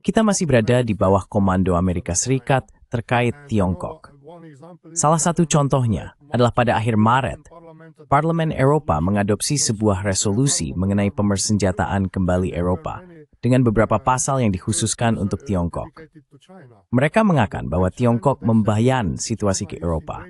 Kita masih berada di bawah komando Amerika Serikat terkait Tiongkok. Salah satu contohnya adalah pada akhir Maret, Parlemen Eropa mengadopsi sebuah resolusi mengenai pemersenjataan kembali Eropa dengan beberapa pasal yang dikhususkan untuk Tiongkok. Mereka mengatakan bahwa Tiongkok membahayakan situasi ke Eropa.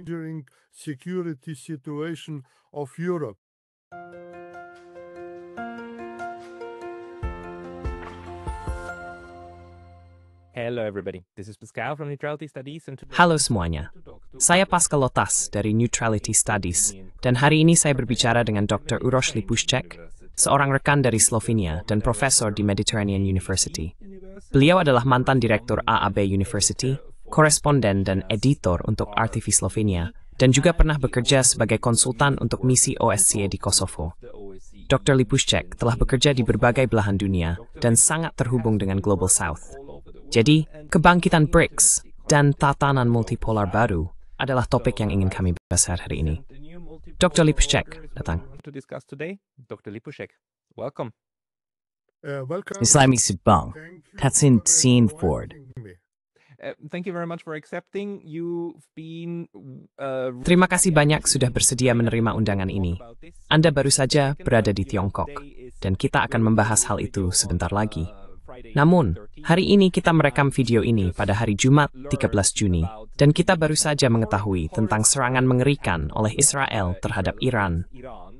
Hello everybody, this is Pascal from Neutrality Studies and Halo semuanya, saya Pascal Lotas dari Neutrality Studies dan hari ini saya berbicara dengan Dr. Uroš Lipušček, seorang rekan dari Slovenia dan profesor di Mediterranean University. Beliau adalah mantan direktur AAB University, koresponden dan editor untuk RTV Slovenia, dan juga pernah bekerja sebagai konsultan untuk misi OSCE di Kosovo. Dr. Lipušček telah bekerja di berbagai belahan dunia dan sangat terhubung dengan Global South. Jadi, kebangkitan BRICS dan tatanan multipolar baru adalah topik yang ingin kami bahas hari ini. Dr. Lipušček, datang. Dr. Lipušček, welcome. Islami Subang, Tatsin Sin Ford. Thank you very much for accepting. You've been Terima kasih banyak sudah bersedia menerima undangan ini. Anda baru saja berada di Tiongkok, dan kita akan membahas hal itu sebentar lagi. Namun, hari ini kita merekam video ini pada hari Jumat 13 Juni, dan kita baru saja mengetahui tentang serangan mengerikan oleh Israel terhadap Iran,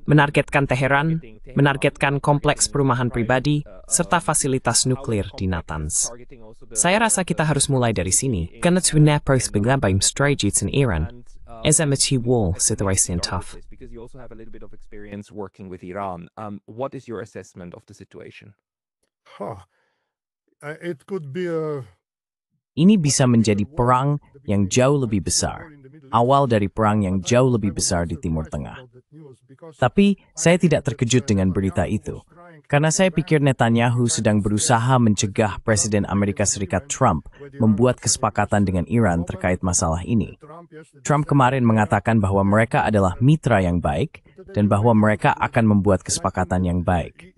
menargetkan Teheran, menargetkan kompleks perumahan pribadi, serta fasilitas nuklir di Natanz. Saya rasa kita harus mulai dari sini, karena sebenarnya beim strategies in Iran, SMT wall situation tough. Because you also have a little bit of experience working with Iran. What is your assessment of the situation? Ini bisa menjadi perang yang jauh lebih besar, awal dari perang yang jauh lebih besar di Timur Tengah. Tapi saya tidak terkejut dengan berita itu, karena saya pikir Netanyahu sedang berusaha mencegah Presiden Amerika Serikat Trump membuat kesepakatan dengan Iran terkait masalah ini. Trump kemarin mengatakan bahwa mereka adalah mitra yang baik dan bahwa mereka akan membuat kesepakatan yang baik.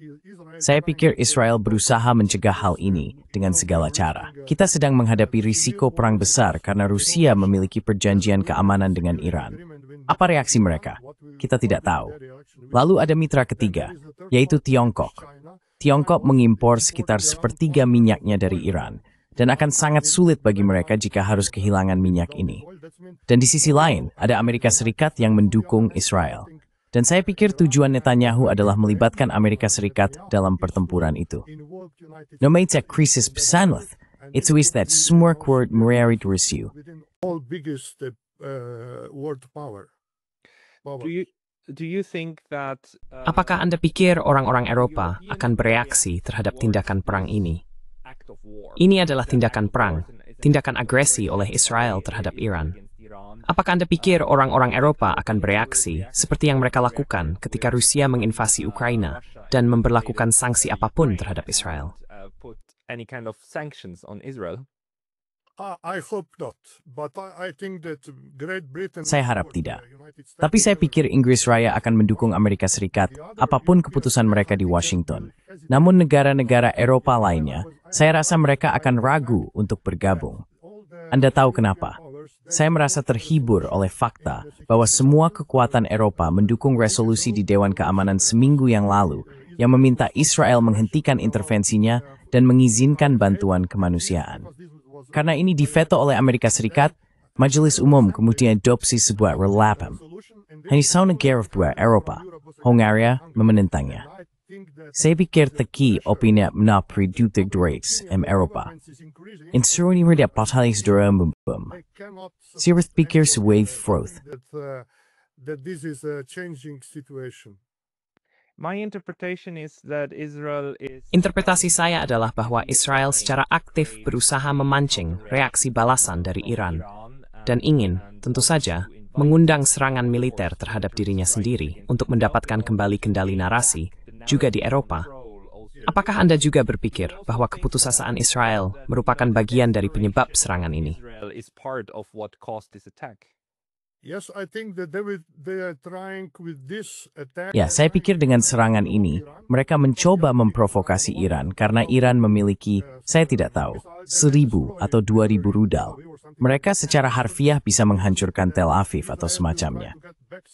Saya pikir Israel berusaha mencegah hal ini dengan segala cara. Kita sedang menghadapi risiko perang besar karena Rusia memiliki perjanjian keamanan dengan Iran. Apa reaksi mereka? Kita tidak tahu. Lalu ada mitra ketiga, yaitu Tiongkok. Tiongkok mengimpor sekitar sepertiga minyaknya dari Iran, dan akan sangat sulit bagi mereka jika harus kehilangan minyak ini. Dan di sisi lain, ada Amerika Serikat yang mendukung Israel. Dan saya pikir tujuan Netanyahu adalah melibatkan Amerika Serikat dalam pertempuran itu. No matter krisis pesanut, itu is that smurk word merit Rusia. Do you think that Apakah Anda pikir orang-orang Eropa akan bereaksi terhadap tindakan perang ini? Ini adalah tindakan perang, tindakan agresi oleh Israel terhadap Iran. Apakah Anda pikir orang-orang Eropa akan bereaksi seperti yang mereka lakukan ketika Rusia menginvasi Ukraina dan memberlakukan sanksi apapun terhadap Israel? put any kind of sanctions on Israel? Saya harap tidak. Tapi saya pikir Inggris Raya akan mendukung Amerika Serikat apapun keputusan mereka di Washington. Namun negara-negara Eropa lainnya, saya rasa mereka akan ragu untuk bergabung. Anda tahu kenapa? Saya merasa terhibur oleh fakta bahwa semua kekuatan Eropa mendukung resolusi di Dewan Keamanan seminggu yang lalu yang meminta Israel menghentikan intervensinya dan mengizinkan bantuan kemanusiaan. Karena ini diveto oleh Amerika Serikat, Majelis Umum kemudian adopsi sebuah relapam. Hanya satu negara Eropa, Hongaria, menentangnya. Saya pikir teki opini menapreduktif race Eropa. Insuruni mereka patalis dura membum. Saya pikir wave froth. My interpretation is that Israel is Interpretasi saya adalah bahwa Israel secara aktif berusaha memancing reaksi balasan dari Iran dan ingin, tentu saja, mengundang serangan militer terhadap dirinya sendiri untuk mendapatkan kembali kendali narasi, juga di Eropa. Apakah Anda juga berpikir bahwa keputusasaan Israel merupakan bagian dari penyebab serangan ini? Israel is part of what caused this attack. Ya, saya pikir dengan serangan ini, mereka mencoba memprovokasi Iran karena Iran memiliki, saya tidak tahu, 1.000 atau 2.000 rudal. Mereka secara harfiah bisa menghancurkan Tel Aviv atau semacamnya.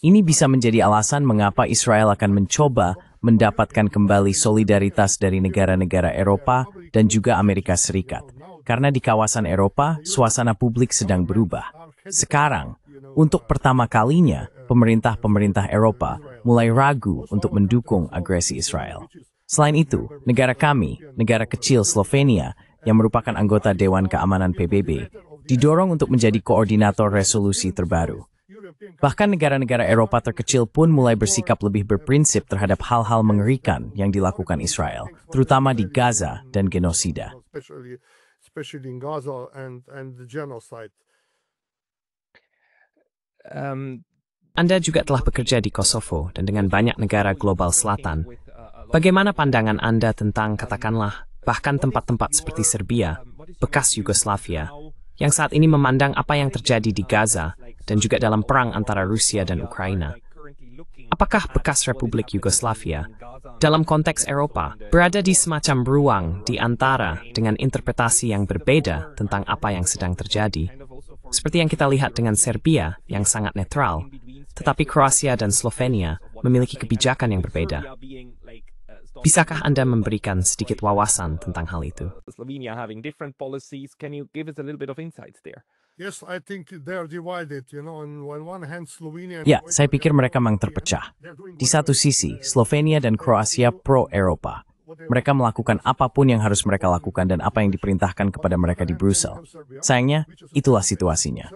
Ini bisa menjadi alasan mengapa Israel akan mencoba mendapatkan kembali solidaritas dari negara-negara Eropa dan juga Amerika Serikat. Karena di kawasan Eropa, suasana publik sedang berubah. Sekarang, untuk pertama kalinya, pemerintah-pemerintah Eropa mulai ragu untuk mendukung agresi Israel. Selain itu, negara kami, negara kecil Slovenia, yang merupakan anggota Dewan Keamanan PBB, didorong untuk menjadi koordinator resolusi terbaru. Bahkan negara-negara Eropa terkecil pun mulai bersikap lebih berprinsip terhadap hal-hal mengerikan yang dilakukan Israel, terutama di Gaza dan genosida. Anda juga telah bekerja di Kosovo dan dengan banyak negara global selatan. Bagaimana pandangan Anda tentang, katakanlah, bahkan tempat-tempat seperti Serbia, bekas Yugoslavia, yang saat ini memandang apa yang terjadi di Gaza dan juga dalam perang antara Rusia dan Ukraina? Apakah bekas Republik Yugoslavia, dalam konteks Eropa, berada di semacam ruang di antara dengan interpretasi yang berbeda tentang apa yang sedang terjadi? Seperti yang kita lihat dengan Serbia yang sangat netral, tetapi Kroasia dan Slovenia memiliki kebijakan yang berbeda. Bisakah Anda memberikan sedikit wawasan tentang hal itu? Slovenia having different policies. Can you give us a little bit of insights there? Ya, saya pikir mereka memang terpecah. Di satu sisi, Slovenia dan Kroasia pro-Eropa. Mereka melakukan apapun yang harus mereka lakukan dan apa yang diperintahkan kepada mereka di Brussel. Sayangnya, itulah situasinya.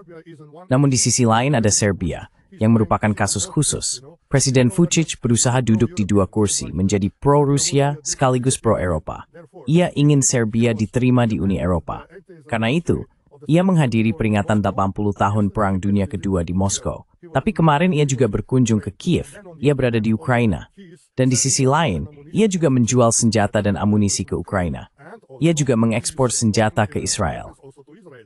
Namun di sisi lain ada Serbia, yang merupakan kasus khusus. Presiden Vučić berusaha duduk di dua kursi, menjadi pro-Rusia sekaligus pro-Eropa. Ia ingin Serbia diterima di Uni Eropa. Karena itu, ia menghadiri peringatan 80 tahun Perang Dunia Kedua di Moskow. Tapi kemarin ia juga berkunjung ke Kiev. Ia berada di Ukraina. Dan di sisi lain, ia juga menjual senjata dan amunisi ke Ukraina. Ia juga mengekspor senjata ke Israel.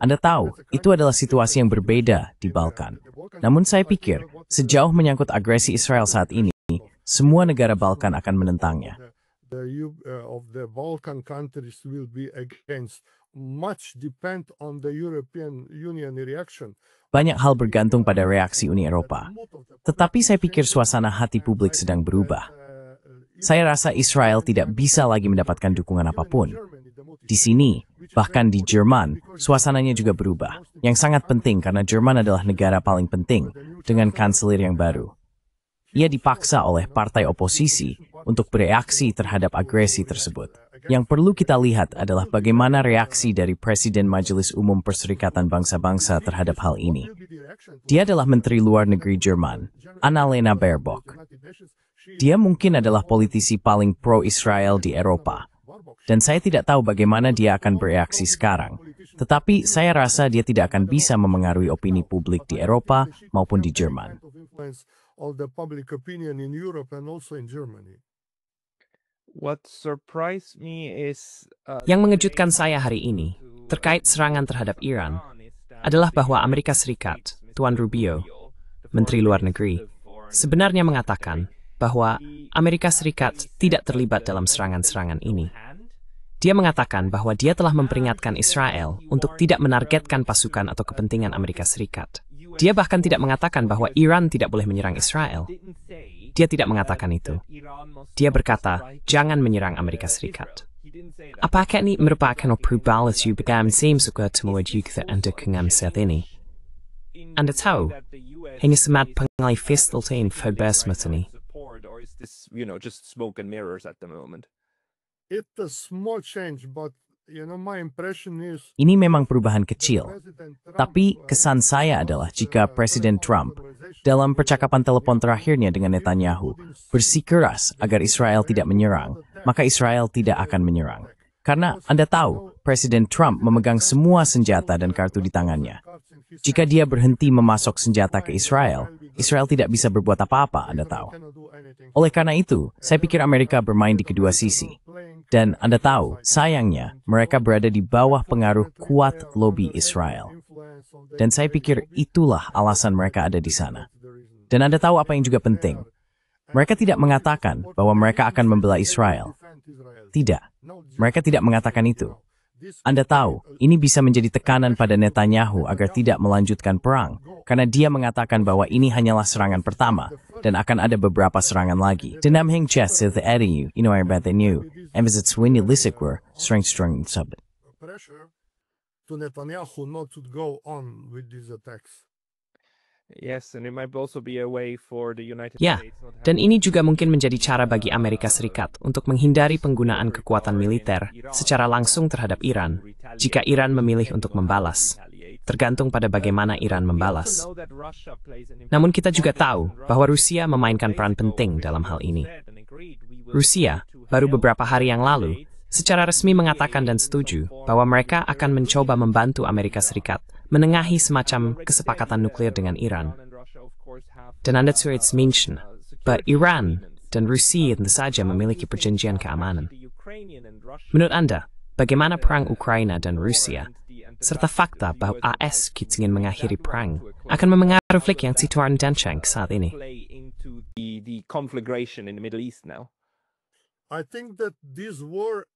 Anda tahu, itu adalah situasi yang berbeda di Balkan. Namun saya pikir, sejauh menyangkut agresi Israel saat ini, semua negara Balkan akan menentangnya. Banyak hal bergantung pada reaksi Uni Eropa. Tetapi saya pikir suasana hati publik sedang berubah. Saya rasa Israel tidak bisa lagi mendapatkan dukungan apapun. Di sini, bahkan di Jerman, suasananya juga berubah. Yang sangat penting karena Jerman adalah negara paling penting dengan kanselir yang baru. Ia dipaksa oleh partai oposisi untuk bereaksi terhadap agresi tersebut. Yang perlu kita lihat adalah bagaimana reaksi dari Presiden Majelis Umum Perserikatan Bangsa-Bangsa terhadap hal ini. Dia adalah Menteri Luar Negeri Jerman, Annalena Baerbock. Dia mungkin adalah politisi paling pro-Israel di Eropa. Dan saya tidak tahu bagaimana dia akan bereaksi sekarang. Tetapi saya rasa dia tidak akan bisa memengaruhi opini publik di Eropa maupun di Jerman. What surprised me is Yang mengejutkan saya hari ini, terkait serangan terhadap Iran, adalah bahwa Amerika Serikat, Tuan Rubio, Menteri Luar Negeri, sebenarnya mengatakan bahwa Amerika Serikat tidak terlibat dalam serangan-serangan ini. Dia mengatakan bahwa dia telah memperingatkan Israel untuk tidak menargetkan pasukan atau kepentingan Amerika Serikat. Dia bahkan tidak mengatakan bahwa Iran tidak boleh menyerang Israel. Dia tidak mengatakan itu. Dia berkata, jangan menyerang Amerika Serikat. Apakah ini merupakan perubahan yang suka mewujudkan Anda kengam saat ini? Anda tahu, hanya semat pengalih fistaltain febas matani. or is this, just smoke and mirrors at the moment? Ini memang perubahan kecil. Tapi kesan saya adalah jika Presiden Trump, dalam percakapan telepon terakhirnya dengan Netanyahu, bersikeras agar Israel tidak menyerang, maka Israel tidak akan menyerang. Karena Anda tahu, Presiden Trump memegang semua senjata dan kartu di tangannya. Jika dia berhenti memasok senjata ke Israel, Israel tidak bisa berbuat apa-apa, Anda tahu. Oleh karena itu, saya pikir Amerika bermain di kedua sisi. Dan Anda tahu, sayangnya, mereka berada di bawah pengaruh kuat lobi Israel. Dan saya pikir itulah alasan mereka ada di sana. Dan Anda tahu apa yang juga penting? Mereka tidak mengatakan bahwa mereka akan membela Israel. Tidak, mereka tidak mengatakan itu. Anda tahu, ini bisa menjadi tekanan pada Netanyahu agar tidak melanjutkan perang, karena dia mengatakan bahwa ini hanyalah serangan pertama, dan akan ada beberapa serangan lagi. De namhang chess the edu, about the new, and visits winnie lisikwer, strength sub. Pressure to Netanyahu not to go on with these attacks. Yes, and it might also be a way for the United Ya, States not dan having ini juga mungkin menjadi cara bagi Amerika Serikat untuk menghindari penggunaan kekuatan militer secara langsung terhadap Iran jika Iran memilih untuk membalas. Tergantung pada bagaimana Iran membalas. Namun kita juga tahu bahwa Rusia memainkan peran penting dalam hal ini. Rusia, baru beberapa hari yang lalu, secara resmi mengatakan dan setuju bahwa mereka akan mencoba membantu Amerika Serikat menengahi semacam kesepakatan nuklir dengan Iran. Dan Anda zureits mention bahwa Iran dan Rusia tentu saja memiliki perjanjian keamanan. Menurut Anda, bagaimana perang Ukraina dan Rusia, serta fakta bahwa AS ingin mengakhiri perang, akan memengaruhi yang situasi Danchank saat ini? the conflagration in the Middle East now? I think that this war,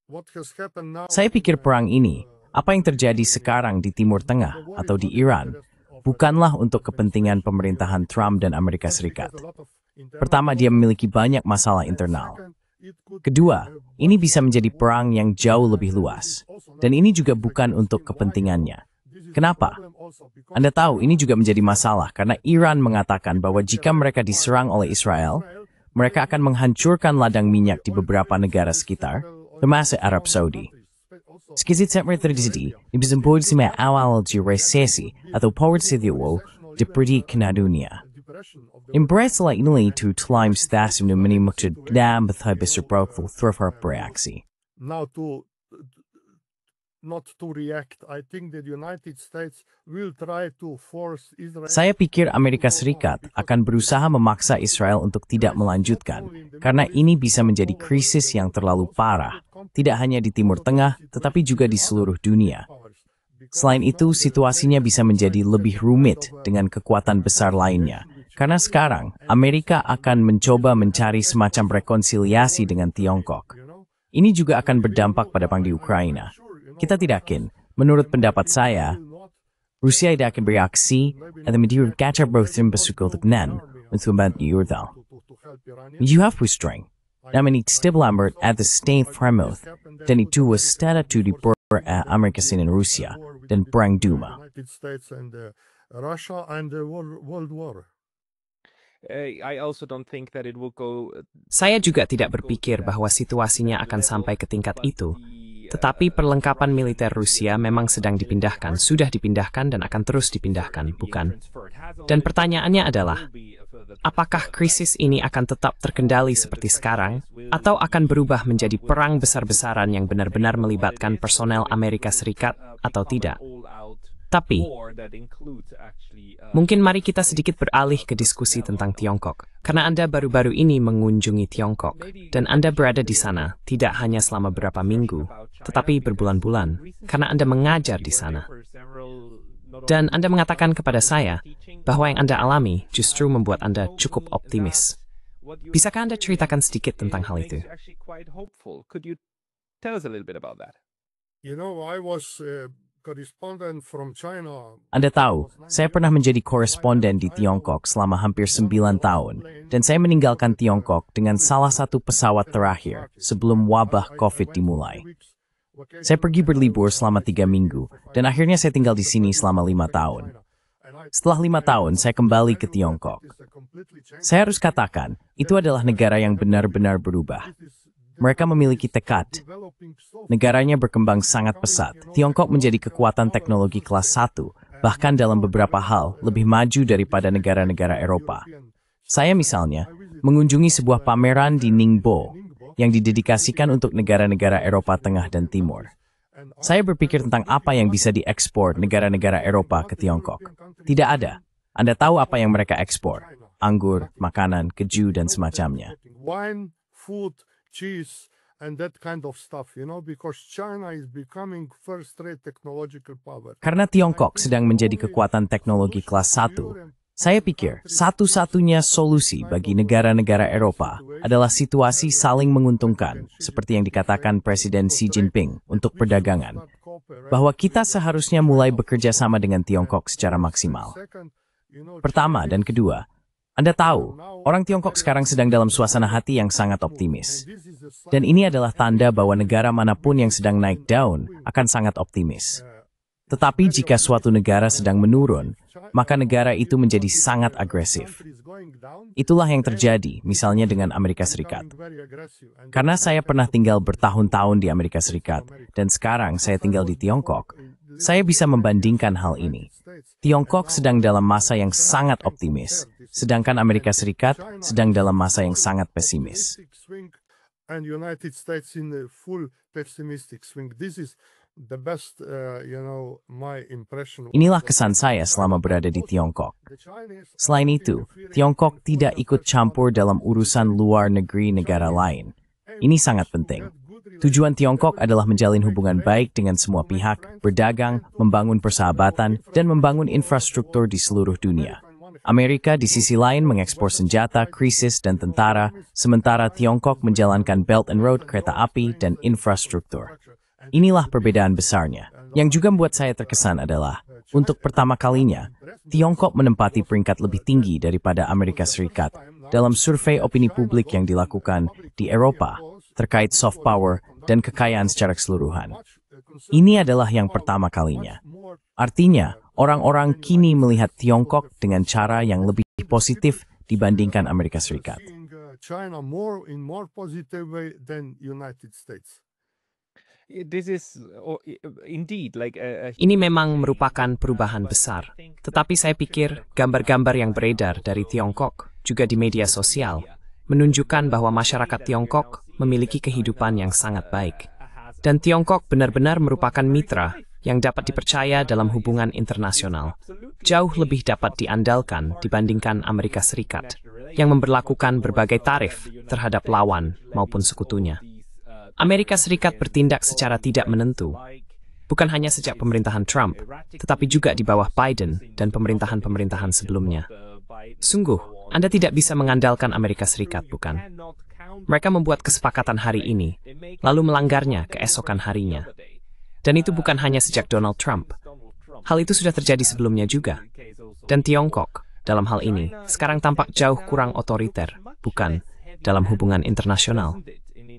what has happened now. Saya pikir perang ini, apa yang terjadi sekarang di Timur Tengah atau di Iran, bukanlah untuk kepentingan pemerintahan Trump dan Amerika Serikat. Pertama, dia memiliki banyak masalah internal. Kedua, ini bisa menjadi perang yang jauh lebih luas. Dan ini juga bukan untuk kepentingannya. Kenapa? Anda tahu, ini juga menjadi masalah karena Iran mengatakan bahwa jika mereka diserang oleh Israel, mereka akan menghancurkan ladang minyak di beberapa negara sekitar, termasuk Arab Saudi. Skizit sempre terjadi, ibizempur si may awal di resesi atau power sidyawo di perdik na dunia. Impress la inuli to time stasim no mini muktid dam bethay bisrprokful through reaksi. Now to not to react, I think that the United States will try to force Israel. Saya pikir Amerika Serikat akan berusaha memaksa Israel untuk tidak melanjutkan, karena ini bisa menjadi krisis yang terlalu parah, tidak hanya di Timur Tengah, tetapi juga di seluruh dunia. Selain itu, situasinya bisa menjadi lebih rumit dengan kekuatan besar lainnya, karena sekarang Amerika akan mencoba mencari semacam rekonsiliasi dengan Tiongkok. Ini juga akan berdampak pada perang di Ukraina. Kita tidak yakin, menurut pendapat saya, Rusia tidak akan bereaksi atau mendiru kacau berthim besukul tegnan untuk membantu Yordal. You have restraint. Namun itu stiblambert at the state framework, dan itu was stata to di Amerika Serikat dan Rusia, dan perang Duma. United States and Russia and the World War. I also don't think that it will go. Saya juga tidak berpikir bahwa situasinya akan sampai ke tingkat itu. Tetapi perlengkapan militer Rusia memang sedang dipindahkan, sudah dipindahkan dan akan terus dipindahkan, bukan? Dan pertanyaannya adalah, apakah krisis ini akan tetap terkendali seperti sekarang, atau akan berubah menjadi perang besar-besaran yang benar-benar melibatkan personel Amerika Serikat atau tidak? Tapi, mungkin mari kita sedikit beralih ke diskusi tentang Tiongkok. Karena Anda baru-baru ini mengunjungi Tiongkok, dan Anda berada di sana tidak hanya selama beberapa minggu, tetapi berbulan-bulan, karena Anda mengajar di sana. Dan Anda mengatakan kepada saya bahwa yang Anda alami justru membuat Anda cukup optimis. Bisakah Anda ceritakan sedikit tentang hal itu? Could you tell us a little bit about that? You know, I was correspondent from China. Anda tahu, saya pernah menjadi koresponden di Tiongkok selama hampir 9 tahun, dan saya meninggalkan Tiongkok dengan salah satu pesawat terakhir sebelum wabah COVID dimulai. Saya pergi berlibur selama 3 minggu, dan akhirnya saya tinggal di sini selama 5 tahun. Setelah 5 tahun, saya kembali ke Tiongkok. Saya harus katakan, itu adalah negara yang benar-benar berubah. Mereka memiliki tekad. Negaranya berkembang sangat pesat. Tiongkok menjadi kekuatan teknologi kelas 1, bahkan dalam beberapa hal lebih maju daripada negara-negara Eropa. Saya misalnya mengunjungi sebuah pameran di Ningbo yang didedikasikan untuk negara-negara Eropa Tengah dan Timur. Saya berpikir tentang apa yang bisa diekspor negara-negara Eropa ke Tiongkok. Tidak ada. Anda tahu apa yang mereka ekspor? Anggur, makanan, keju, dan semacamnya. Wine, food, cheese, and that kind of stuff, because China is becoming first-rate technological power. Karena Tiongkok sedang menjadi kekuatan teknologi kelas 1, saya pikir satu-satunya solusi bagi negara-negara Eropa adalah situasi saling menguntungkan, seperti yang dikatakan Presiden Xi Jinping untuk perdagangan, bahwa kita seharusnya mulai bekerja sama dengan Tiongkok secara maksimal. Pertama dan kedua, Anda tahu, orang Tiongkok sekarang sedang dalam suasana hati yang sangat optimis. Dan ini adalah tanda bahwa negara manapun yang sedang naik daun akan sangat optimis. Tetapi jika suatu negara sedang menurun, maka negara itu menjadi sangat agresif. Itulah yang terjadi, misalnya dengan Amerika Serikat. Karena saya pernah tinggal bertahun-tahun di Amerika Serikat, dan sekarang saya tinggal di Tiongkok, saya bisa membandingkan hal ini. Tiongkok sedang dalam masa yang sangat optimis, sedangkan Amerika Serikat sedang dalam masa yang sangat pesimis. And United States in a full pessimistic swing. This is the best, my impression. Inilah kesan saya selama berada di Tiongkok. Selain itu, Tiongkok tidak ikut campur dalam urusan luar negeri negara lain. Ini sangat penting. Tujuan Tiongkok adalah menjalin hubungan baik dengan semua pihak, berdagang, membangun persahabatan, dan membangun infrastruktur di seluruh dunia. Amerika di sisi lain mengekspor senjata, krisis, dan tentara, sementara Tiongkok menjalankan Belt and Road, kereta api, dan infrastruktur. Inilah perbedaan besarnya. Yang juga membuat saya terkesan adalah, untuk pertama kalinya, Tiongkok menempati peringkat lebih tinggi daripada Amerika Serikat dalam survei opini publik yang dilakukan di Eropa terkait soft power dan kekayaan secara keseluruhan. Ini adalah yang pertama kalinya. Artinya, orang-orang kini melihat Tiongkok dengan cara yang lebih positif dibandingkan Amerika Serikat. China in more positive way than United States. This is indeed like Ini memang merupakan perubahan besar. Tetapi saya pikir gambar-gambar yang beredar dari Tiongkok, juga di media sosial, menunjukkan bahwa masyarakat Tiongkok memiliki kehidupan yang sangat baik. Dan Tiongkok benar-benar merupakan mitra yang dapat dipercaya dalam hubungan internasional, jauh lebih dapat diandalkan dibandingkan Amerika Serikat, yang memberlakukan berbagai tarif terhadap lawan maupun sekutunya. Amerika Serikat bertindak secara tidak menentu, bukan hanya sejak pemerintahan Trump, tetapi juga di bawah Biden dan pemerintahan-pemerintahan sebelumnya. Sungguh, Anda tidak bisa mengandalkan Amerika Serikat, bukan? Mereka membuat kesepakatan hari ini, lalu melanggarnya keesokan harinya. Dan itu bukan hanya sejak Donald Trump. Hal itu sudah terjadi sebelumnya juga. Dan Tiongkok, dalam hal ini, sekarang tampak jauh kurang otoriter, bukan, dalam hubungan internasional.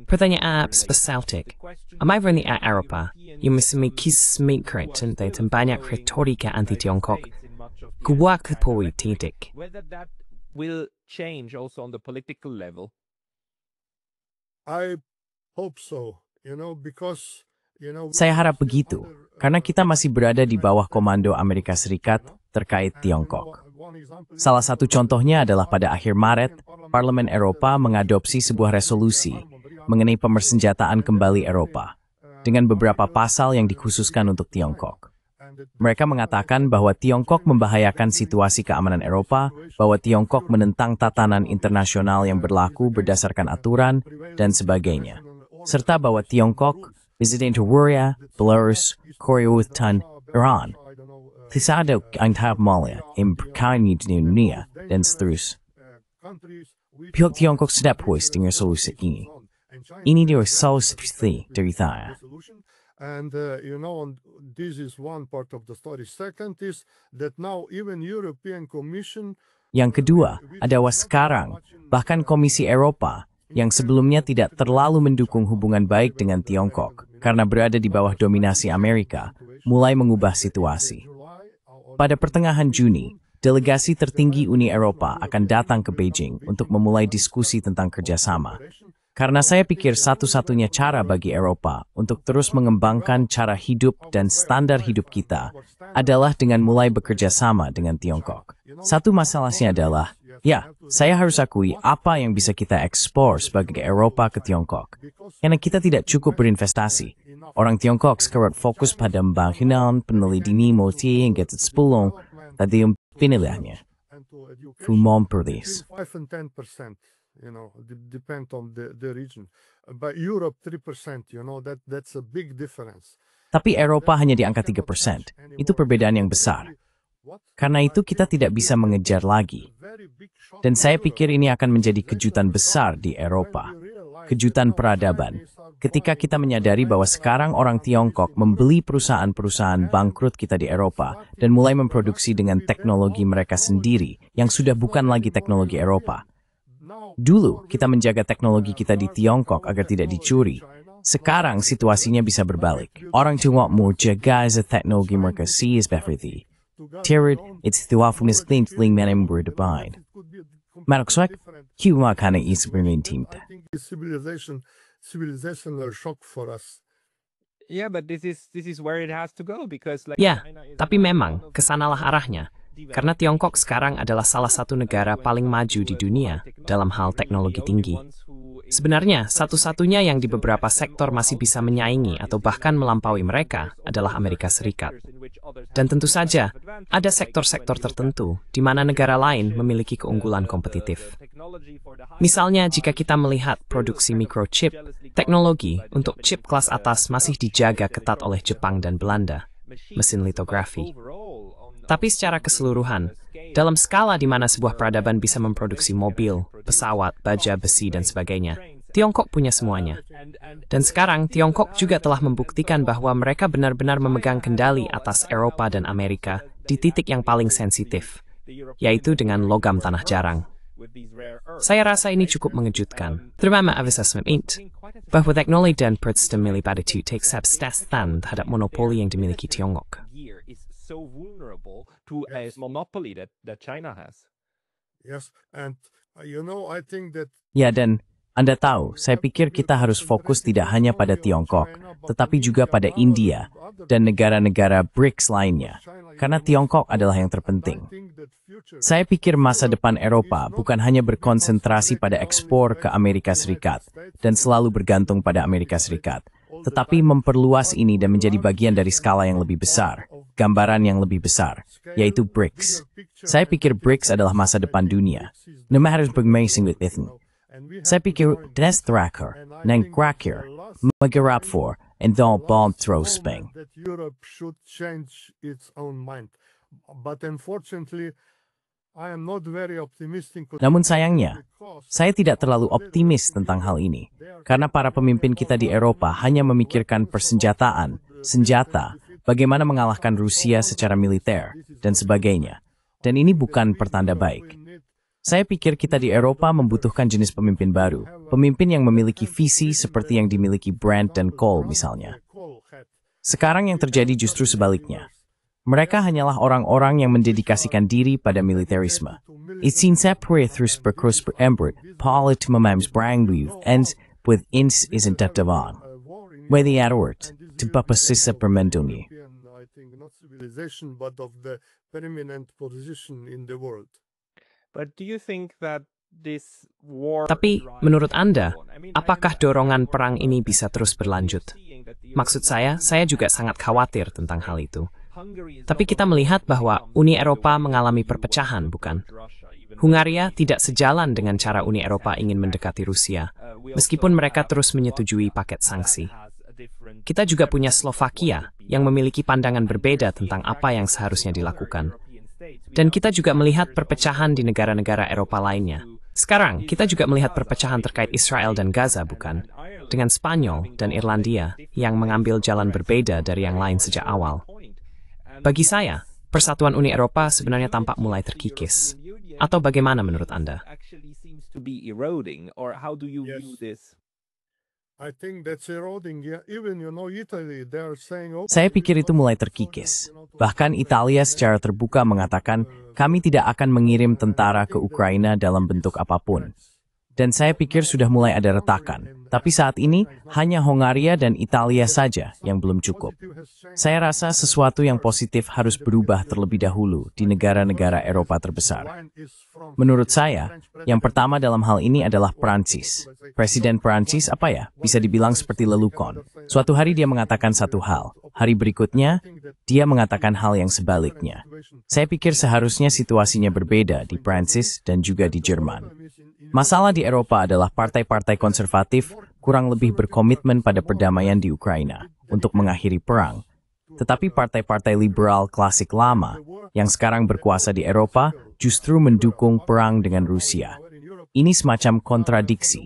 Pertanyaan spesialtik, Amerika di Eropa, yang memiliki banyak retorika anti-Tiongkok, kuat politik. whether that will change also on the political level. I hope so, because, Saya harap begitu, karena kita masih berada di bawah komando Amerika Serikat terkait Tiongkok. Salah satu contohnya adalah pada akhir Maret, Parlemen Eropa mengadopsi sebuah resolusi mengenai pemersenjataan kembali Eropa, dengan beberapa pasal yang dikhususkan untuk Tiongkok. Mereka mengatakan bahwa Tiongkok membahayakan situasi keamanan Eropa, bahwa Tiongkok menentang tatanan internasional yang berlaku berdasarkan aturan, dan sebagainya. Serta bahwa Tiongkok, Presiden Korea, Belarus, Korea Utara, Iran, tidak ada Malaysia, imperkani di dunia, dan seterusnya. Pihak Tiongkok sudah puas dengan solusi ini. Ini dia solusi dari saya. And, this is one part of the story. Second is that now even European Commission. Yang kedua adalah sekarang, bahkan Komisi Eropa, yang sebelumnya tidak terlalu mendukung hubungan baik dengan Tiongkok, karena berada di bawah dominasi Amerika, mulai mengubah situasi. Pada pertengahan Juni, delegasi tertinggi Uni Eropa akan datang ke Beijing untuk memulai diskusi tentang kerjasama. Karena saya pikir satu-satunya cara bagi Eropa untuk terus mengembangkan cara hidup dan standar hidup kita adalah dengan mulai bekerja sama dengan Tiongkok. Satu masalahnya adalah, saya harus akui apa yang bisa kita ekspor sebagai Eropa ke Tiongkok. Karena kita tidak cukup berinvestasi. Orang Tiongkok sekarang fokus pada pembangunan penelitian multi hingga 10 tadi pilihannya. Fumon Perlis. 5 and 10%. depend on the region. But Europe 3%, that's a big difference. Tapi Eropa hanya di angka 3%. Itu perbedaan yang besar. Karena itu kita tidak bisa mengejar lagi. Dan saya pikir ini akan menjadi kejutan besar di Eropa. Kejutan peradaban. Ketika kita menyadari bahwa sekarang orang Tiongkok membeli perusahaan-perusahaan bangkrut kita di Eropa dan mulai memproduksi dengan teknologi mereka sendiri yang sudah bukan lagi teknologi Eropa. Dulu kita menjaga teknologi kita di Tiongkok agar tidak dicuri. Sekarang situasinya bisa berbalik. Orang Tiongkok mau jaga teknologi mereka sih seperti Terud, it's tuafunis klintling menem berdepan. Maksud, cuma karena itu bermintimta. Civilizational shock for us. Yeah, but this is where it has to go because Ya, tapi memang kesanalah arahnya. Karena Tiongkok sekarang adalah salah satu negara paling maju di dunia dalam hal teknologi tinggi. Sebenarnya, satu-satunya yang di beberapa sektor masih bisa menyaingi atau bahkan melampaui mereka adalah Amerika Serikat. Dan tentu saja, ada sektor-sektor tertentu di mana negara lain memiliki keunggulan kompetitif. Misalnya, jika kita melihat produksi microchip, teknologi untuk chip kelas atas masih dijaga ketat oleh Jepang dan Belanda, mesin litografi. Tapi secara keseluruhan, dalam skala di mana sebuah peradaban bisa memproduksi mobil, pesawat, baja, besi, dan sebagainya, Tiongkok punya semuanya. Dan sekarang, Tiongkok juga telah membuktikan bahwa mereka benar-benar memegang kendali atas Eropa dan Amerika di titik yang paling sensitif, yaitu dengan logam tanah jarang. Saya rasa ini cukup mengejutkan, terutama assessment bahwa teknologi dan persistemili pada titik substan terhadap monopoli yang dimiliki Tiongkok. So vulnerable to a monopoly that China has. Yes, and I think that Ya, dan Anda tahu, saya pikir kita harus fokus tidak hanya pada Tiongkok, tetapi juga pada India dan negara-negara BRICS lainnya, karena Tiongkok adalah yang terpenting. Saya pikir masa depan Eropa bukan hanya berkonsentrasi pada ekspor ke Amerika Serikat dan selalu bergantung pada Amerika Serikat, tetapi memperluas ini dan menjadi bagian dari skala yang lebih besar, gambaran yang lebih besar, yaitu BRICS. Saya pikir BRICS adalah masa depan dunia. Nama harus bermain with itu. Saya pikir des terakhir, nang terakhir, menggarap for, and don't bomb throw sping. that Europe should change its own mind. But unfortunately, I am not very optimistic. Namun sayangnya, saya tidak terlalu optimis tentang hal ini, karena para pemimpin kita di Eropa hanya memikirkan persenjataan, senjata, bagaimana mengalahkan Rusia secara militer, dan sebagainya. Dan ini bukan pertanda baik. Saya pikir kita di Eropa membutuhkan jenis pemimpin baru, pemimpin yang memiliki visi seperti yang dimiliki Brandt dan Kohl misalnya. Sekarang yang terjadi justru sebaliknya. Mereka hanyalah orang-orang yang mendedikasikan diri pada militerisme. It seems separate through perkrus berembert, polit memams brangbu, ends with ins isn't that devon. Where the adwort, to papasisa permendoni. I think not civilization, but of the permanent position in the world. But do you think that this war? Tapi, menurut Anda, apakah dorongan perang ini bisa terus berlanjut? Maksud saya juga sangat khawatir tentang hal itu. Tapi kita melihat bahwa Uni Eropa mengalami perpecahan, bukan? Hungaria tidak sejalan dengan cara Uni Eropa ingin mendekati Rusia, meskipun mereka terus menyetujui paket sanksi. Kita juga punya Slovakia yang memiliki pandangan berbeda tentang apa yang seharusnya dilakukan. Dan kita juga melihat perpecahan di negara-negara Eropa lainnya. Sekarang, kita juga melihat perpecahan terkait Israel dan Gaza, bukan? Dengan Spanyol dan Irlandia yang mengambil jalan berbeda dari yang lain sejak awal. Bagi saya, persatuan Uni Eropa sebenarnya tampak mulai terkikis. Atau bagaimana menurut Anda? I think that's eroding. Yeah. Even Italy, they are saying. Saya pikir itu mulai terkikis. Bahkan Italia secara terbuka mengatakan, kami tidak akan mengirim tentara ke Ukraina dalam bentuk apapun. Dan saya pikir sudah mulai ada retakan. Tapi saat ini, hanya Hongaria dan Italia saja yang belum cukup. Saya rasa sesuatu yang positif harus berubah terlebih dahulu di negara-negara Eropa terbesar. Menurut saya, yang pertama dalam hal ini adalah Prancis. Presiden Prancis bisa dibilang seperti lelukon. Suatu hari dia mengatakan satu hal, hari berikutnya, dia mengatakan hal yang sebaliknya. Saya pikir seharusnya situasinya berbeda di Prancis dan juga di Jerman. Masalah di Eropa adalah partai-partai konservatif kurang lebih berkomitmen pada perdamaian di Ukraina untuk mengakhiri perang. Tetapi partai-partai liberal klasik lama yang sekarang berkuasa di Eropa justru mendukung perang dengan Rusia. Ini semacam kontradiksi.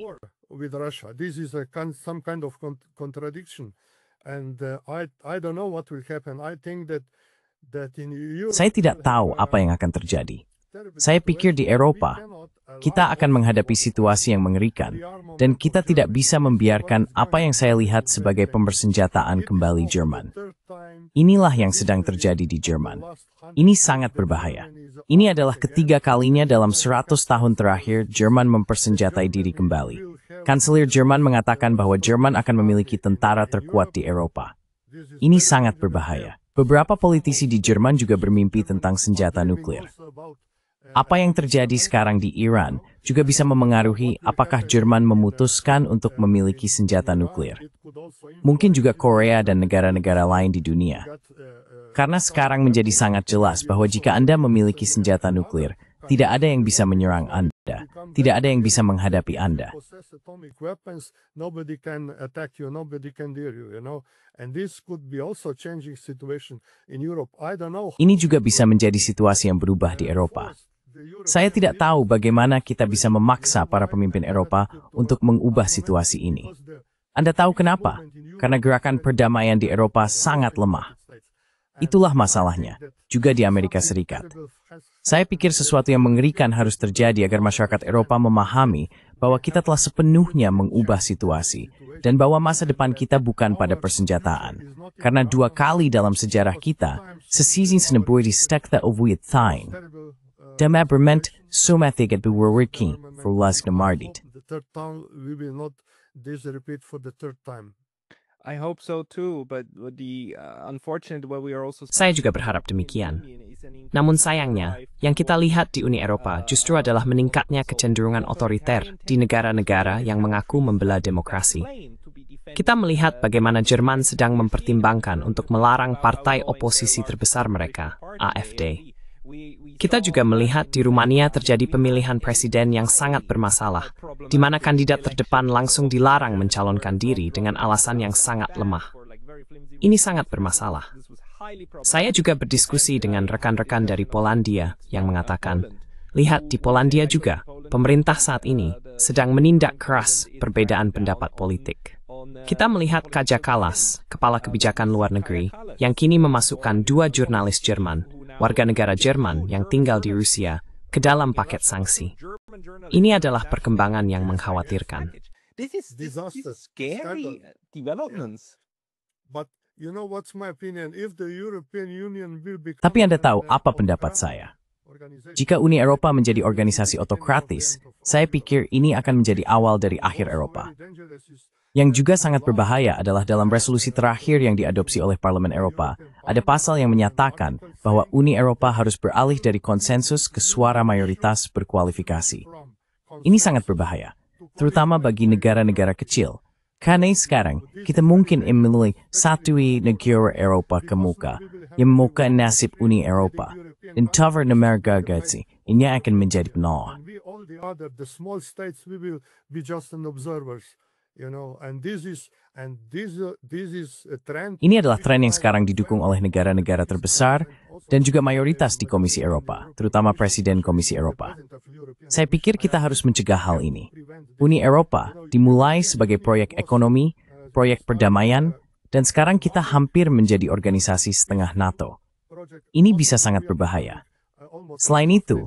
With Russia, this is some kind of contradiction, and I don't know what will happen. I think that in Europe, Saya tidak tahu apa yang akan terjadi. Saya pikir di Eropa, kita akan menghadapi situasi yang mengerikan, dan kita tidak bisa membiarkan apa yang saya lihat sebagai pembersenjataan kembali Jerman. Inilah yang sedang terjadi di Jerman. Ini sangat berbahaya. Ini adalah ketiga kalinya dalam 100 tahun terakhir Jerman mempersenjatai diri kembali. Kanselir Jerman mengatakan bahwa Jerman akan memiliki tentara terkuat di Eropa. Ini sangat berbahaya. Beberapa politisi di Jerman juga bermimpi tentang senjata nuklir. Apa yang terjadi sekarang di Iran juga bisa memengaruhi apakah Jerman memutuskan untuk memiliki senjata nuklir. Mungkin juga Korea dan negara-negara lain di dunia. Karena sekarang menjadi sangat jelas bahwa jika Anda memiliki senjata nuklir, tidak ada yang bisa menyerang Anda. Tidak ada yang bisa menghadapi Anda. Ini juga bisa menjadi situasi yang berubah di Eropa. Saya tidak tahu bagaimana kita bisa memaksa para pemimpin Eropa untuk mengubah situasi ini. Anda tahu kenapa? Karena gerakan perdamaian di Eropa sangat lemah. Itulah masalahnya, juga di Amerika Serikat. Saya pikir sesuatu yang mengerikan harus terjadi agar masyarakat Eropa memahami bahwa kita telah sepenuhnya mengubah situasi dan bahwa masa depan kita bukan pada persenjataan. Karena 2 kali dalam sejarah kita, sesizin senebuiti stekta ovuit thain. Demabrement sumathig at bewerwerking for lasna mardit. I hope so too, but the unfortunate way we are also. Saya juga berharap demikian. Namun sayangnya, yang kita lihat di Uni Eropa justru adalah meningkatnya kecenderungan otoriter di negara-negara yang mengaku membela demokrasi. Kita melihat bagaimana Jerman sedang mempertimbangkan untuk melarang partai oposisi terbesar mereka, AfD. Kita juga melihat di Rumania terjadi pemilihan presiden yang sangat bermasalah, di mana kandidat terdepan langsung dilarang mencalonkan diri dengan alasan yang sangat lemah. Ini sangat bermasalah. Saya juga berdiskusi dengan rekan-rekan dari Polandia yang mengatakan, lihat di Polandia juga, pemerintah saat ini sedang menindak keras perbedaan pendapat politik. Kita melihat Kaja Kallas, kepala kebijakan luar negeri, yang kini memasukkan 2 jurnalis Jerman, warga negara Jerman yang tinggal di Rusia, ke dalam paket sanksi. Ini adalah perkembangan yang mengkhawatirkan. This is scary developments. Tapi Anda tahu apa pendapat saya? Jika Uni Eropa menjadi organisasi otokratis, saya pikir ini akan menjadi awal dari akhir Eropa. Yang juga sangat berbahaya adalah dalam resolusi terakhir yang diadopsi oleh Parlemen Eropa, ada pasal yang menyatakan bahwa Uni Eropa harus beralih dari konsensus ke suara mayoritas berkualifikasi. Ini sangat berbahaya, terutama bagi negara-negara kecil. Karena sekarang, kita mungkin memilih satu negara Eropa kemuka, yang memuka nasib Uni Eropa. Dan tover negara gagazi, ini akan menjadi penuh. Ini adalah tren yang sekarang didukung oleh negara-negara terbesar dan juga mayoritas di Komisi Eropa, terutama Presiden Komisi Eropa. Saya pikir kita harus mencegah hal ini. Uni Eropa dimulai sebagai proyek ekonomi, proyek perdamaian, dan sekarang kita hampir menjadi organisasi setengah NATO. Ini bisa sangat berbahaya. Selain itu,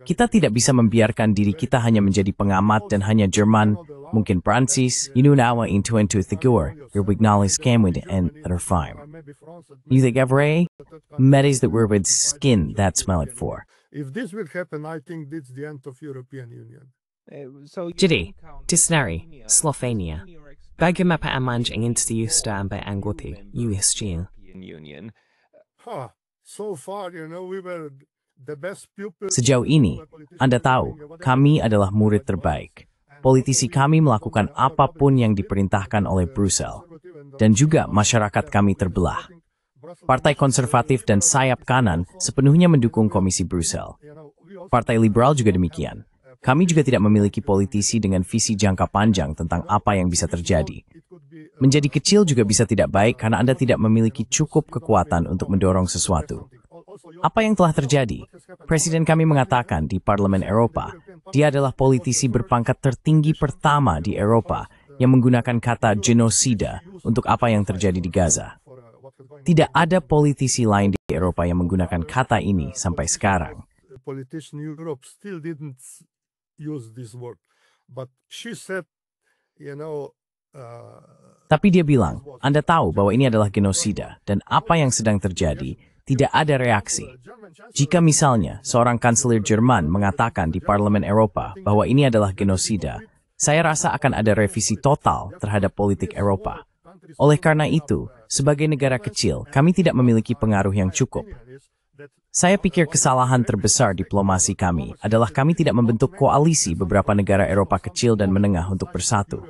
kita tidak bisa membiarkan diri kita hanya menjadi pengamat dan hanya Jerman, mungkin Prancis, inunawa into thigur, your wignalis camwid and other fine. You think every medes that were with skin that smell it for. If this will happen, I think it's the end of European Union. Jadi, Tisnari, Slovenia, bagaimana pamanj ingin setiusta sampai anggota USG? So far, we were the best pupils. Sejauh ini, Anda tahu, kami adalah murid terbaik. Politisi kami melakukan apapun yang diperintahkan oleh Brussel. Dan juga masyarakat kami terbelah. Partai konservatif dan sayap kanan sepenuhnya mendukung Komisi Brussel. Partai liberal juga demikian. kami juga tidak memiliki politisi dengan visi jangka panjang tentang apa yang bisa terjadi. Menjadi kecil juga bisa tidak baik karena Anda tidak memiliki cukup kekuatan untuk mendorong sesuatu. Apa yang telah terjadi? Presiden kami mengatakan di Parlemen Eropa, dia adalah politisi berpangkat tertinggi pertama di Eropa yang menggunakan kata genosida untuk apa yang terjadi di Gaza. Tidak ada politisi lain di Eropa yang menggunakan kata ini sampai sekarang. Politician in Europe still didn't use this word, but she said, Tapi dia bilang, Anda tahu bahwa ini adalah genosida dan apa yang sedang terjadi, tidak ada reaksi. Jika misalnya seorang kanselir Jerman mengatakan di Parlemen Eropa bahwa ini adalah genosida, saya rasa akan ada revisi total terhadap politik Eropa. Oleh karena itu, sebagai negara kecil, kami tidak memiliki pengaruh yang cukup. Saya pikir kesalahan terbesar diplomasi kami adalah kami tidak membentuk koalisi beberapa negara Eropa kecil dan menengah untuk bersatu.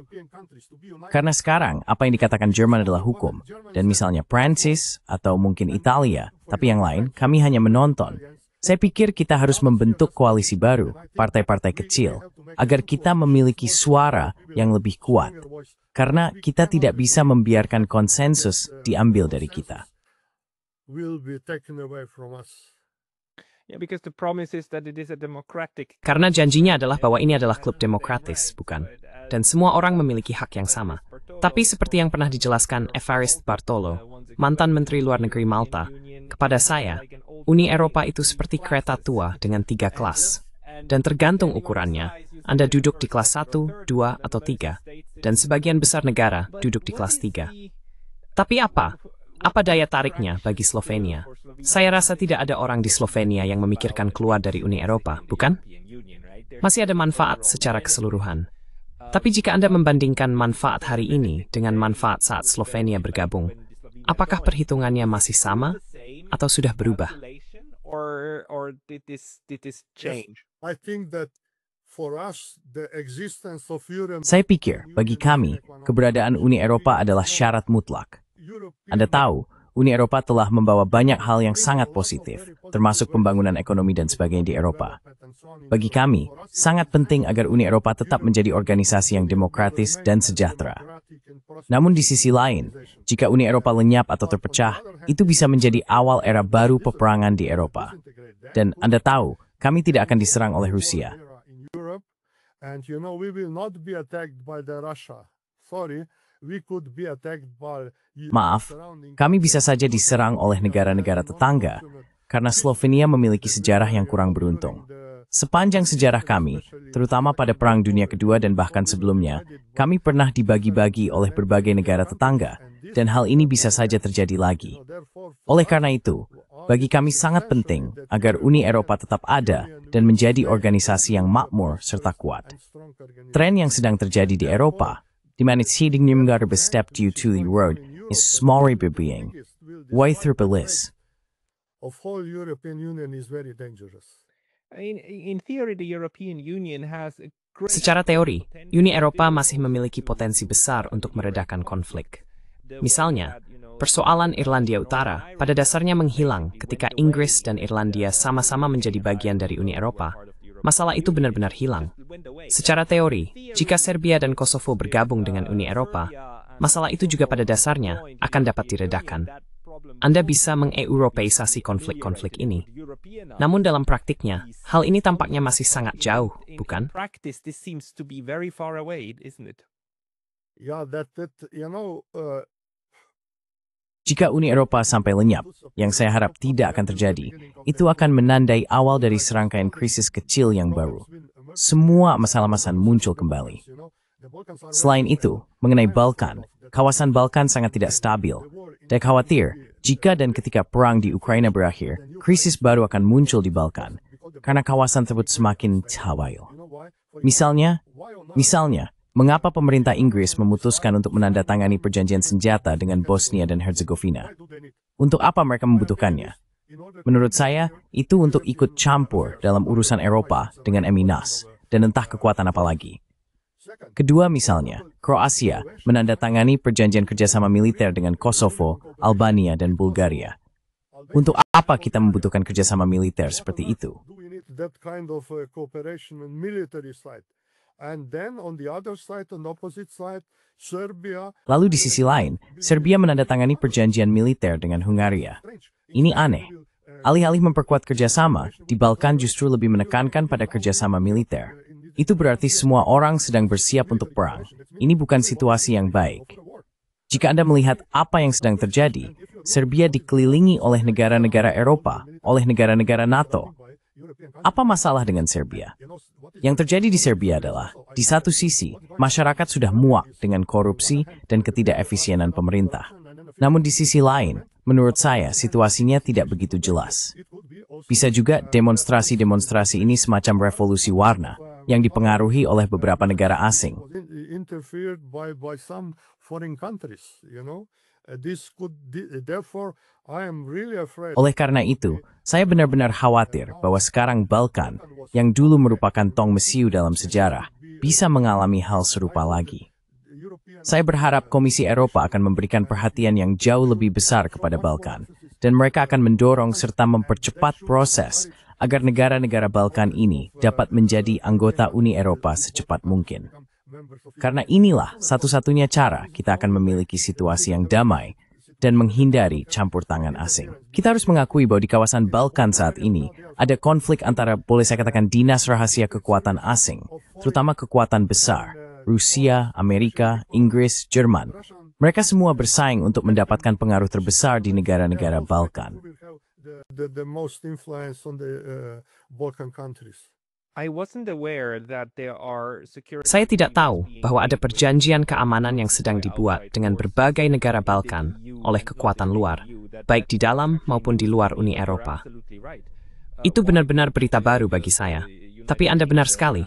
Karena sekarang, apa yang dikatakan Jerman adalah hukum, dan misalnya Prancis atau mungkin Italia, tapi yang lain, kami hanya menonton. Saya pikir kita harus membentuk koalisi baru, partai-partai kecil, agar kita memiliki suara yang lebih kuat. Karena kita tidak bisa membiarkan konsensus diambil dari kita. will be taken away from us. Yeah, because the promise is that it is a democratic. Karena janjinya adalah bahwa ini adalah klub demokratis, bukan? Dan semua orang memiliki hak yang sama. Tapi seperti yang pernah dijelaskan Evariste Bartolo, mantan Menteri Luar Negeri Malta, kepada saya, Uni Eropa itu seperti kereta tua dengan 3 kelas. Dan tergantung ukurannya, Anda duduk di kelas 1, 2, atau 3, dan sebagian besar negara duduk di kelas 3. Tapi apa? Apa daya tariknya bagi Slovenia? Saya rasa tidak ada orang di Slovenia yang memikirkan keluar dari Uni Eropa, bukan? Masih ada manfaat secara keseluruhan. Tapi jika Anda membandingkan manfaat hari ini dengan manfaat saat Slovenia bergabung, apakah perhitungannya masih sama atau sudah berubah? Or did this change? I think that for us, the existence of Europe. Saya pikir, bagi kami, keberadaan Uni Eropa adalah syarat mutlak. Anda tahu, Uni Eropa telah membawa banyak hal yang sangat positif, termasuk pembangunan ekonomi dan sebagainya di Eropa. Bagi kami, sangat penting agar Uni Eropa tetap menjadi organisasi yang demokratis dan sejahtera. Namun di sisi lain, jika Uni Eropa lenyap atau terpecah, itu bisa menjadi awal era baru peperangan di Eropa. Dan Anda tahu, kami tidak akan diserang oleh Rusia. And we will not be attacked by the Russia. Sorry, we could be attacked by. Maaf, kami bisa saja diserang oleh negara-negara tetangga, karena Slovenia memiliki sejarah yang kurang beruntung. Sepanjang sejarah kami, terutama pada Perang Dunia Kedua dan bahkan sebelumnya, kami pernah dibagi-bagi oleh berbagai negara tetangga, dan hal ini bisa saja terjadi lagi. Oleh karena itu, bagi kami sangat penting agar Uni Eropa tetap ada dan menjadi organisasi yang makmur serta kuat. Tren yang sedang terjadi di Eropa, di mana tidaknya berstep due to the road, is smaller being. Why through police? Of whole European Union is very dangerous. In theory, the European Union has a great. Secara teori, Uni Eropa masih memiliki potensi besar untuk meredakan konflik. Misalnya, persoalan Irlandia Utara pada dasarnya menghilang ketika Inggris dan Irlandia sama-sama menjadi bagian dari Uni Eropa. Masalah itu benar-benar hilang. Secara teori, jika Serbia dan Kosovo bergabung dengan Uni Eropa, masalah itu juga pada dasarnya akan dapat diredakan. Anda bisa meng-europeisasi konflik-konflik ini. Namun dalam praktiknya, hal ini tampaknya masih sangat jauh, bukan? Practice, this seems to be very far away, isn't it? Yeah, Jika Uni Eropa sampai lenyap, yang saya harap tidak akan terjadi, itu akan menandai awal dari serangkaian krisis kecil yang baru. Semua masalah-masalah muncul kembali. Selain itu, mengenai Balkan, kawasan Balkan sangat tidak stabil. Dan khawatir, jika dan ketika perang di Ukraina berakhir, krisis baru akan muncul di Balkan, karena kawasan tersebut semakin hawail. Misalnya, mengapa pemerintah Inggris memutuskan untuk menandatangani perjanjian senjata dengan Bosnia dan Herzegovina? Untuk apa mereka membutuhkannya? Menurut saya, itu untuk ikut campur dalam urusan Eropa dengan Eminas, dan entah kekuatan apa lagi. Kedua misalnya, Kroasia menandatangani perjanjian kerjasama militer dengan Kosovo, Albania, dan Bulgaria. Untuk apa kita membutuhkan kerjasama militer seperti itu? that kind of cooperation on military side. And then on the other side, on the opposite side, Serbia. Lalu di sisi lain, Serbia menandatangani perjanjian militer dengan Hungaria. Ini aneh. Alih-alih memperkuat kerjasama, di Balkan justru lebih menekankan pada kerjasama militer. Itu berarti semua orang sedang bersiap untuk perang. Ini bukan situasi yang baik. Jika Anda melihat apa yang sedang terjadi, Serbia dikelilingi oleh negara-negara Eropa, oleh negara-negara NATO. Apa masalah dengan Serbia? Yang terjadi di Serbia adalah, di satu sisi, masyarakat sudah muak dengan korupsi dan ketidakefisienan pemerintah. Namun di sisi lain, menurut saya situasinya tidak begitu jelas. Bisa juga demonstrasi-demonstrasi ini semacam revolusi warna yang dipengaruhi oleh beberapa negara asing. Interfered by some foreign countries, you know. Therefore, I am really afraid. Oleh karena itu, saya benar-benar khawatir bahwa sekarang Balkan, yang dulu merupakan tong mesiu dalam sejarah, bisa mengalami hal serupa lagi. Saya berharap Komisi Eropa akan memberikan perhatian yang jauh lebih besar kepada Balkan, dan mereka akan mendorong serta mempercepat proses agar negara-negara Balkan ini dapat menjadi anggota Uni Eropa secepat mungkin. Karena inilah satu-satunya cara kita akan memiliki situasi yang damai dan menghindari campur tangan asing. Kita harus mengakui bahwa di kawasan Balkan saat ini ada konflik antara, boleh saya katakan, dinas rahasia kekuatan asing, terutama kekuatan besar, Rusia, Amerika, Inggris, Jerman. Mereka semua bersaing untuk mendapatkan pengaruh terbesar di negara-negara Balkan. The most influence on the Balkan countries. Saya tidak tahu bahwa ada perjanjian keamanan yang sedang dibuat dengan berbagai negara Balkan oleh kekuatan luar, baik di dalam maupun di luar Uni Eropa. Itu benar-benar berita baru bagi saya. Tapi Anda benar sekali.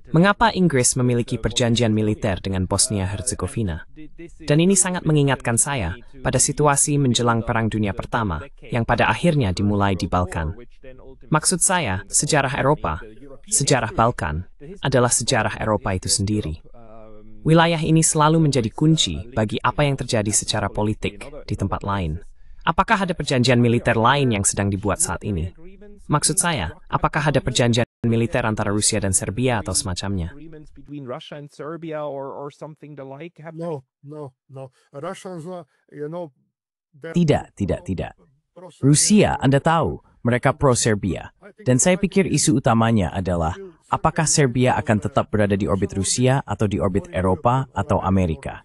Mengapa Inggris memiliki perjanjian militer dengan Bosnia-Herzegovina? Dan ini sangat mengingatkan saya pada situasi menjelang Perang Dunia Pertama yang pada akhirnya dimulai di Balkan. Maksud saya, sejarah Eropa, sejarah Balkan, adalah sejarah Eropa itu sendiri. Wilayah ini selalu menjadi kunci bagi apa yang terjadi secara politik di tempat lain. Apakah ada perjanjian militer lain yang sedang dibuat saat ini? Maksud saya, apakah ada perjanjian militer antara Rusia dan Serbia atau semacamnya? Tidak. Rusia, Anda tahu, mereka pro-Serbia. Dan saya pikir isu utamanya adalah, apakah Serbia akan tetap berada di orbit Rusia atau di orbit Eropa atau Amerika?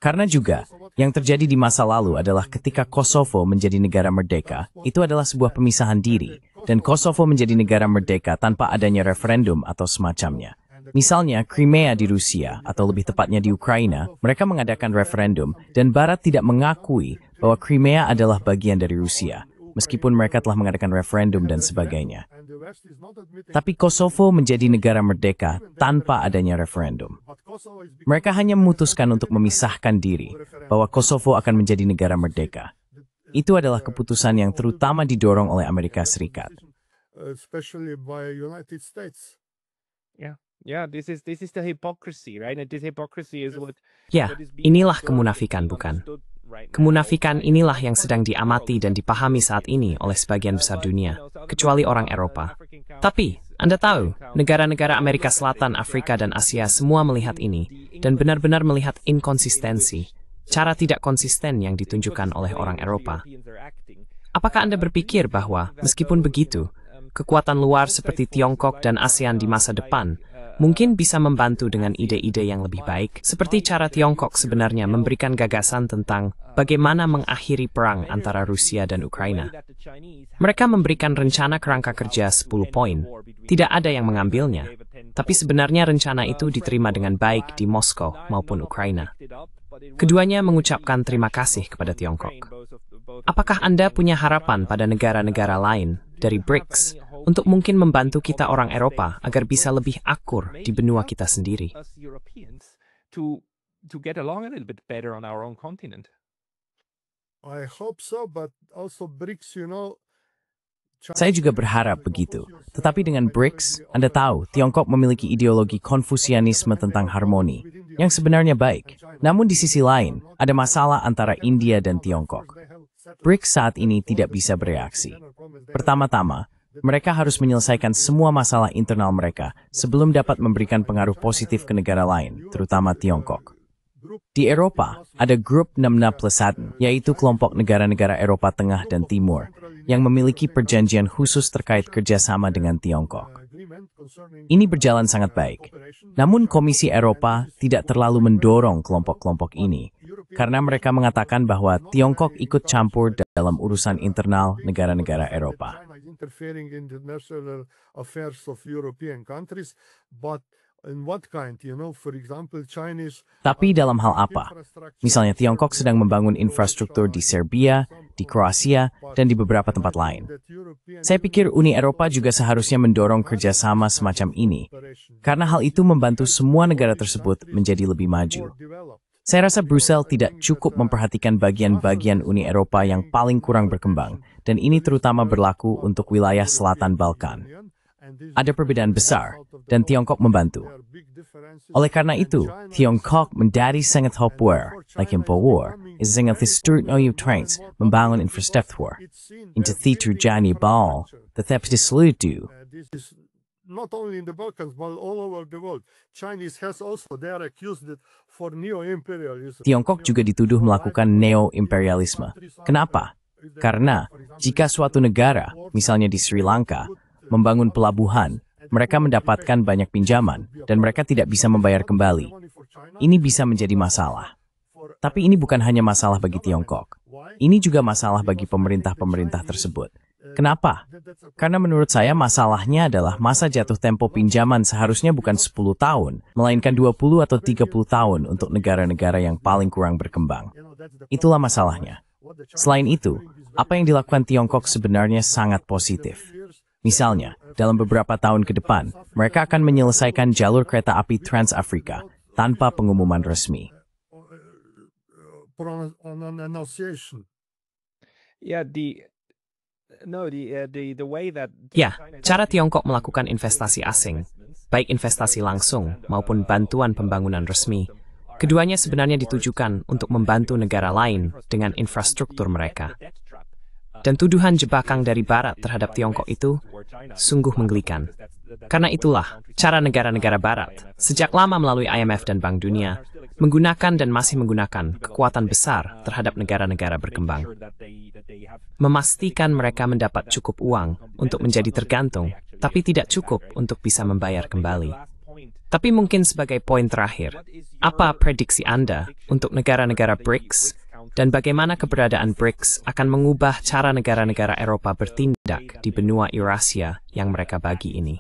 Karena juga, yang terjadi di masa lalu adalah ketika Kosovo menjadi negara merdeka, itu adalah sebuah pemisahan diri, dan Kosovo menjadi negara merdeka tanpa adanya referendum atau semacamnya. Misalnya, Crimea di Rusia, atau lebih tepatnya di Ukraina, mereka mengadakan referendum, dan Barat tidak mengakui bahwa Crimea adalah bagian dari Rusia, meskipun mereka telah mengadakan referendum dan sebagainya. Tapi Kosovo menjadi negara merdeka tanpa adanya referendum. Mereka hanya memutuskan untuk memisahkan diri, bahwa Kosovo akan menjadi negara merdeka. Itu adalah keputusan yang terutama didorong oleh Amerika Serikat. Ya, inilah kemunafikan, bukan? Kemunafikan inilah yang sedang diamati dan dipahami saat ini oleh sebagian besar dunia, kecuali orang Eropa. Tapi, Anda tahu, negara-negara Amerika Selatan, Afrika, dan Asia semua melihat ini, dan benar-benar melihat inkonsistensi, cara tidak konsisten yang ditunjukkan oleh orang Eropa. Apakah Anda berpikir bahwa, meskipun begitu, kekuatan luar seperti Tiongkok dan ASEAN di masa depan mungkin bisa membantu dengan ide-ide yang lebih baik, seperti cara Tiongkok sebenarnya memberikan gagasan tentang bagaimana mengakhiri perang antara Rusia dan Ukraina. Mereka memberikan rencana kerangka kerja 10 poin. Tidak ada yang mengambilnya, tapi sebenarnya rencana itu diterima dengan baik di Moskow maupun Ukraina. Keduanya mengucapkan terima kasih kepada Tiongkok. Apakah Anda punya harapan pada negara-negara lain dari BRICS untuk mungkin membantu kita orang Eropa agar bisa lebih akur di benua kita sendiri? Saya juga berharap begitu. Tetapi dengan BRICS, Anda tahu, Tiongkok memiliki ideologi Konfusianisme tentang harmoni, yang sebenarnya baik. Namun di sisi lain, ada masalah antara India dan Tiongkok. BRICS saat ini tidak bisa bereaksi. Pertama-tama, mereka harus menyelesaikan semua masalah internal mereka sebelum dapat memberikan pengaruh positif ke negara lain, terutama Tiongkok. Di Eropa, ada grup 6+1, yaitu kelompok negara-negara Eropa Tengah dan Timur, yang memiliki perjanjian khusus terkait kerjasama dengan Tiongkok. Ini berjalan sangat baik. Namun Komisi Eropa tidak terlalu mendorong kelompok-kelompok ini, karena mereka mengatakan bahwa Tiongkok ikut campur dalam urusan internal negara-negara Eropa. Tapi dalam hal apa? Misalnya Tiongkok sedang membangun infrastruktur di Serbia, di Kroasia, dan di beberapa tempat lain. Saya pikir Uni Eropa juga seharusnya mendorong kerjasama semacam ini, karena hal itu membantu semua negara tersebut menjadi lebih maju. Saya rasa Brussel tidak cukup memperhatikan bagian-bagian Uni Eropa yang paling kurang berkembang, dan ini terutama berlaku untuk wilayah Selatan Balkan. Ada perbedaan besar, dan Tiongkok membantu. Oleh karena itu, Tiongkok menjadi sangat populer, like Impor, sangat historik trains membangun infrastruktur. Into terjadi bal, tetapi di seluruh not only in the Balkans, but all over the world. Chinese has also, they are accused for neo-imperialism. Tiongkok juga dituduh melakukan neo-imperialisme. Kenapa? Karena jika suatu negara, misalnya di Sri Lanka, membangun pelabuhan, mereka mendapatkan banyak pinjaman, dan mereka tidak bisa membayar kembali. Ini bisa menjadi masalah. Tapi ini bukan hanya masalah bagi Tiongkok. Ini juga masalah bagi pemerintah-pemerintah tersebut. Kenapa? Karena menurut saya masalahnya adalah masa jatuh tempo pinjaman seharusnya bukan 10 tahun, melainkan 20 atau 30 tahun untuk negara-negara yang paling kurang berkembang. Itulah masalahnya. Selain itu, apa yang dilakukan Tiongkok sebenarnya sangat positif. Misalnya, dalam beberapa tahun ke depan, mereka akan menyelesaikan jalur kereta api Trans-Afrika tanpa pengumuman resmi. Ya, cara Tiongkok melakukan investasi asing, baik investasi langsung maupun bantuan pembangunan resmi, keduanya sebenarnya ditujukan untuk membantu negara lain dengan infrastruktur mereka. Dan tuduhan jebakan dari Barat terhadap Tiongkok itu sungguh menggelikan. Karena itulah cara negara-negara Barat, sejak lama melalui IMF dan Bank Dunia, menggunakan dan masih menggunakan kekuatan besar terhadap negara-negara berkembang. Memastikan mereka mendapat cukup uang untuk menjadi tergantung, tapi tidak cukup untuk bisa membayar kembali. Tapi mungkin sebagai poin terakhir, apa prediksi Anda untuk negara-negara BRICS? Dan bagaimana keberadaan BRICS akan mengubah cara negara-negara Eropa bertindak di benua Eurasia yang mereka bagi ini?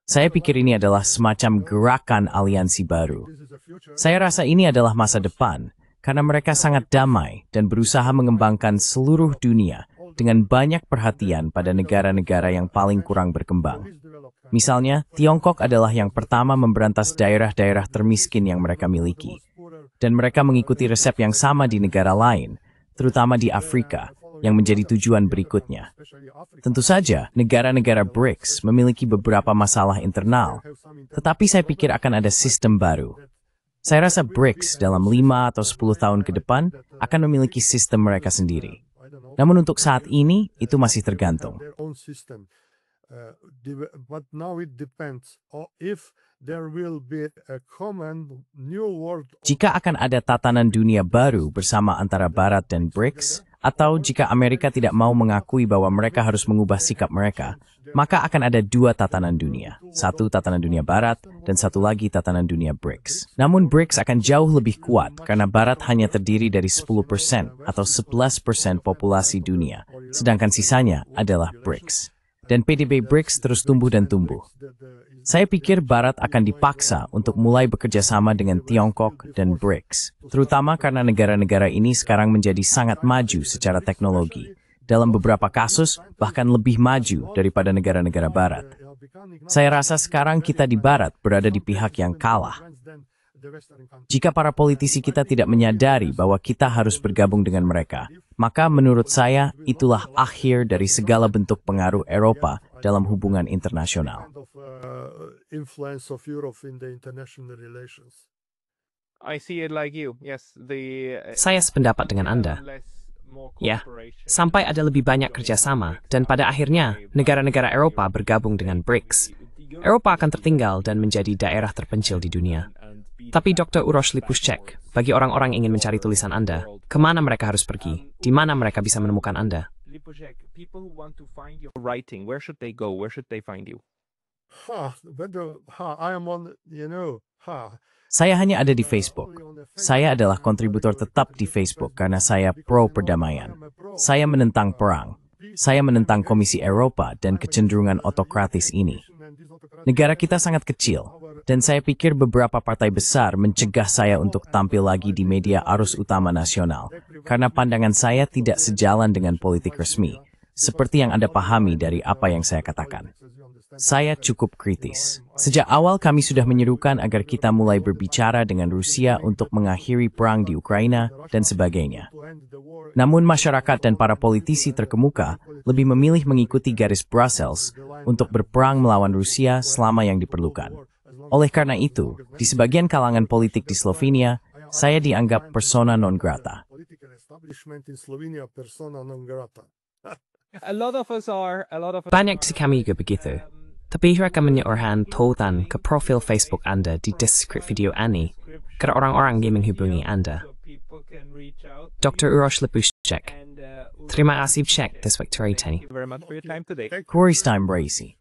Saya pikir ini adalah semacam gerakan aliansi baru. Saya rasa ini adalah masa depan, karena mereka sangat damai dan berusaha mengembangkan seluruh dunia dengan banyak perhatian pada negara-negara yang paling kurang berkembang. Misalnya, Tiongkok adalah yang pertama memberantas daerah-daerah termiskin yang mereka miliki. Dan mereka mengikuti resep yang sama di negara lain, terutama di Afrika, yang menjadi tujuan berikutnya. Tentu saja, negara-negara BRICS memiliki beberapa masalah internal, tetapi saya pikir akan ada sistem baru. Saya rasa BRICS dalam 5 atau 10 tahun ke depan akan memiliki sistem mereka sendiri. Namun untuk saat ini, itu masih tergantung. But now it depends if there will be a common new world. Jika akan ada tatanan dunia baru bersama antara Barat dan BRICS, atau jika Amerika tidak mau mengakui bahwa mereka harus mengubah sikap mereka, maka akan ada dua tatanan dunia. Satu tatanan dunia Barat, dan satu lagi tatanan dunia BRICS. Namun BRICS akan jauh lebih kuat karena Barat hanya terdiri dari 10% atau 11% populasi dunia, sedangkan sisanya adalah BRICS. Dan PDB BRICS terus tumbuh dan tumbuh. Saya pikir Barat akan dipaksa untuk mulai bekerja sama dengan Tiongkok dan BRICS, terutama karena negara-negara ini sekarang menjadi sangat maju secara teknologi. Dalam beberapa kasus, bahkan lebih maju daripada negara-negara Barat. Saya rasa sekarang kita di Barat berada di pihak yang kalah. Jika para politisi kita tidak menyadari bahwa kita harus bergabung dengan mereka, maka menurut saya itulah akhir dari segala bentuk pengaruh Eropa dalam hubungan internasional. I see it like you. Yes, Saya sependapat dengan Anda. Ya, sampai ada lebih banyak kerjasama, dan pada akhirnya negara-negara Eropa bergabung dengan BRICS. Eropa akan tertinggal dan menjadi daerah terpencil di dunia. Tapi Dr. Uroš Lipuščák, bagi orang-orang yang ingin mencari tulisan Anda, kemana mereka harus pergi? Di mana mereka bisa menemukan Anda? People who want to find your writing, where should they go? Where should they find you? I am on, Saya hanya ada di Facebook. Saya adalah kontributor tetap di Facebook karena saya pro perdamaian. Saya menentang perang. Saya menentang Komisi Eropa dan kecenderungan otokratis ini. Negara kita sangat kecil, dan saya pikir beberapa partai besar mencegah saya untuk tampil lagi di media arus utama nasional, karena pandangan saya tidak sejalan dengan politik resmi, seperti yang Anda pahami dari apa yang saya katakan. Saya cukup kritis. Sejak awal kami sudah menyerukan agar kita mulai berbicara dengan Rusia untuk mengakhiri perang di Ukraina dan sebagainya. Namun masyarakat dan para politisi terkemuka lebih memilih mengikuti garis Brussels untuk berperang melawan Rusia selama yang diperlukan. Oleh karena itu, di sebagian kalangan politik di Slovenia, saya dianggap persona non grata. Banyak di kami juga begitu. Tapi mereka menyorkan tautan ke profil Facebook Anda di deskripsi video ini ke orang-orang yang menghubungi Anda. Dr. Uroš Lipuščák. Terima kasih cek this Victoria Teni. Thank you very much for your time today. Quarry's time Bracy.